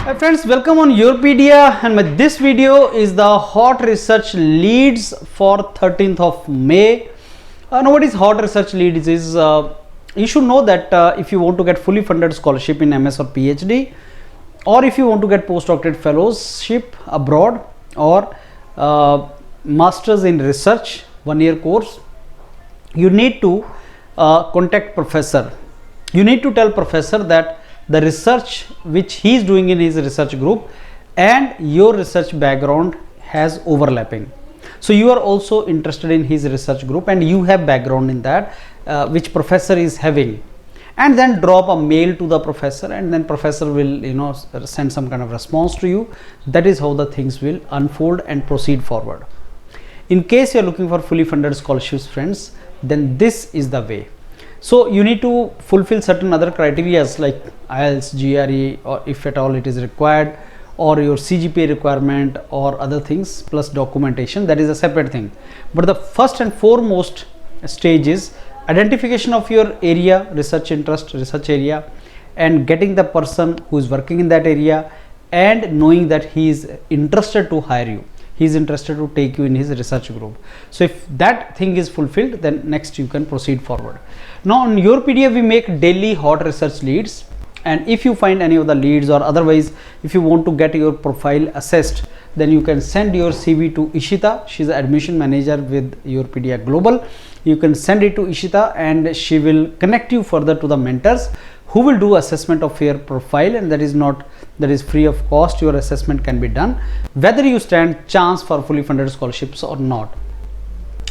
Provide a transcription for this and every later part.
Hi friends, welcome on Yourpedia, and this video is the hot research leads for 13th of May. Now what is hot research leads is, you should know that if you want to get fully funded scholarship in MS or PhD, or if you want to get postdoctorate fellowship abroad, or masters in research 1-year course, you need to contact professor. You need to tell professor that the research which he is doing in his research group and your research background has overlapping. So you are also interested in his research group and you have background in that which professor is having, and then drop a mail to the professor, and then professor will send some kind of response to you. That is how the things will unfold and proceed forward. In case you are looking for fully funded scholarships, friends, then this is the way. So you need to fulfill certain other criteria like IELTS, GRE, or if at all it is required, or your CGPA requirement or other things, plus documentation. That is a separate thing. But the first and foremost stage is identification of your area, research interest, research area, and getting the person who is working in that area and knowing that he is interested to hire you. He is interested to take you in his research group. So if that thing is fulfilled, then next you can proceed forward. Now on Yourpedia we make daily hot research leads, and if you find any of the leads, or otherwise if you want to get your profile assessed, then you can send your CV to Ishita. She is the admission manager with Yourpedia Global. You can send it to Ishita and she will connect you further to the mentors who will do assessment of your profile, and that is free of cost. Your assessment can be done whether you stand chance for fully funded scholarships or not.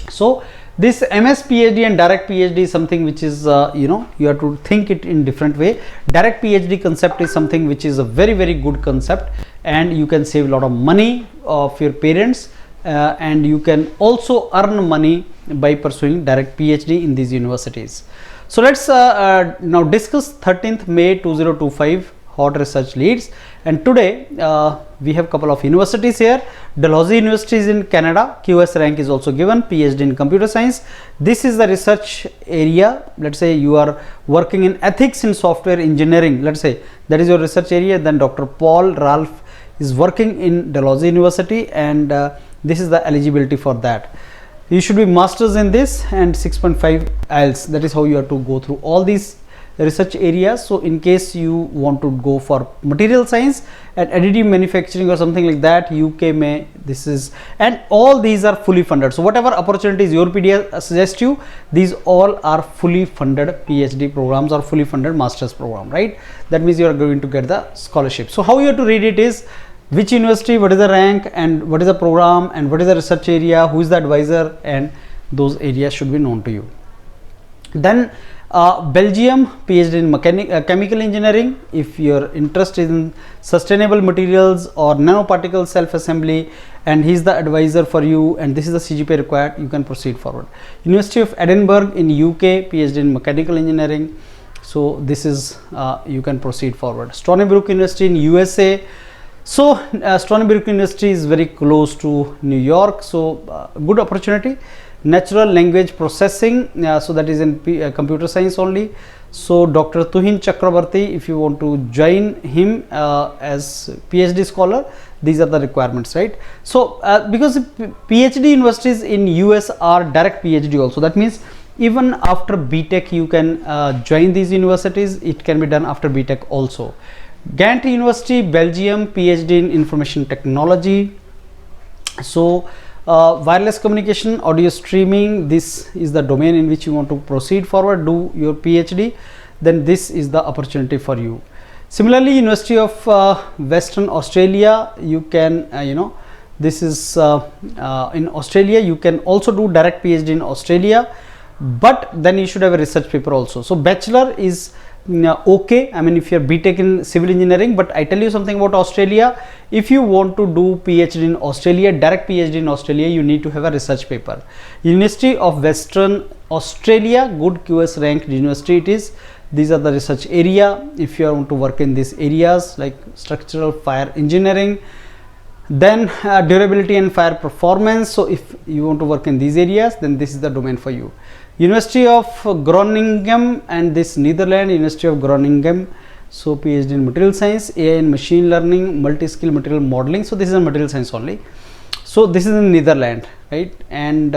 So this MS PhD and direct PhD is something which is you have to think it in different way. Direct PhD concept is something which is a very good concept, and you can save a lot of money of your parents, and you can also earn money by pursuing direct PhD in these universities. So let's now discuss 13th May 2025 hot research leads. And today we have couple of universities here. Dalhousie University is in Canada. QS rank is also given. PhD in computer science. This is the research area. Let's say you are working in ethics in software engineering. Let's say that is your research area. Then Dr. Paul Ralph is working in Dalhousie University, and this is the eligibility for that. You should be masters in this and 6.5 IELTS. That is how you have to go through all these research areas. So in case you want to go for material science and additive manufacturing or something like that, UK may, this is, and all these are fully funded. So whatever opportunities Yourpedia suggests you, these all are fully funded PhD programs or fully funded masters program, right? That means you are going to get the scholarship. So how you have to read it is which university, what is the rank, and what is the program, and what is the research area, who is the advisor, and those areas should be known to you. Then Belgium, PhD in chemical engineering. If your interest is in sustainable materials or nanoparticle self-assembly, and he is the advisor for you, and this is the CGPA required, you can proceed forward. University of Edinburgh in UK, PhD in mechanical engineering. So this is you can proceed forward. Stony Brook University in USA. So Stony Brook University is very close to New York, so good opportunity. Natural language processing, so that is in computer science only. So Dr. Tuhin Chakrabarti, if you want to join him as PhD scholar, these are the requirements, right? So because PhD universities in US are direct PhD also, that means even after BTech you can join these universities. It can be done after BTech also. Ghent University, Belgium, PhD in information technology. So wireless communication, audio streaming, this is the domain in which you want to proceed forward, do your PhD, then this is the opportunity for you. Similarly, University of Western Australia, you can this is in Australia. You can also do direct PhD in Australia, but then you should have a research paper also. So bachelor is okay, I mean if you are BTech in civil engineering, but I tell you something about Australia. If you want to do PhD in Australia, direct PhD in Australia, you need to have a research paper. University of Western Australia, good QS ranked university it is. These are the research area. If you want to work in these areas like structural fire engineering, then durability and fire performance. So if you want to work in these areas, then this is the domain for you. University of Groningen and this Netherlands, University of Groningen. So PhD in material science, AI and machine learning, multi-skill material modeling. So this is a material science only. So this is in Netherlands, right? And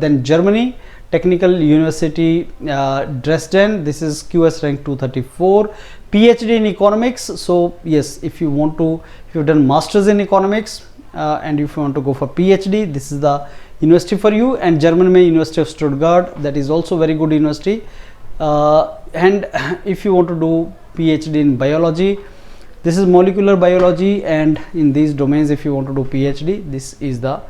then Germany, Technical University Dresden. This is QS rank 234. PhD in economics. So yes, if you want to, if you've done masters in economics and if you want to go for PhD, this is the university for you. And German University of Stuttgart, that is also very good university. And if you want to do PhD in biology, this is molecular biology, and in these domains if you want to do PhD, this is the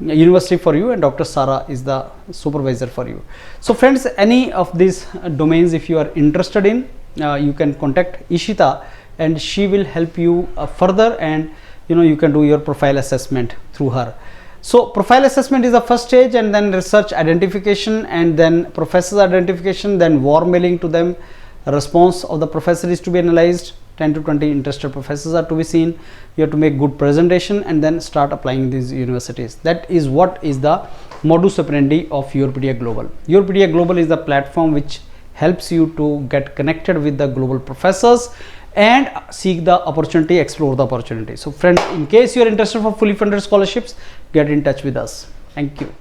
university for you, and Dr. Sara is the supervisor for you. So friends, any of these domains if you are interested in, you can contact Ishita and she will help you further, and you can do your profile assessment through her. So profile assessment is the first stage, and then research identification, and then professors identification, then warm mailing to them. Response of the professor is to be analyzed. 10 to 20 interested professors are to be seen. You have to make good presentation and then start applying these universities. That is what is the modus operandi of Europedia Global. Europedia Global is the platform which helps you to get connected with the global professors and seek the opportunity, explore the opportunity. So friends, in case you are interested for fully funded scholarships, get in touch with us. Thank you.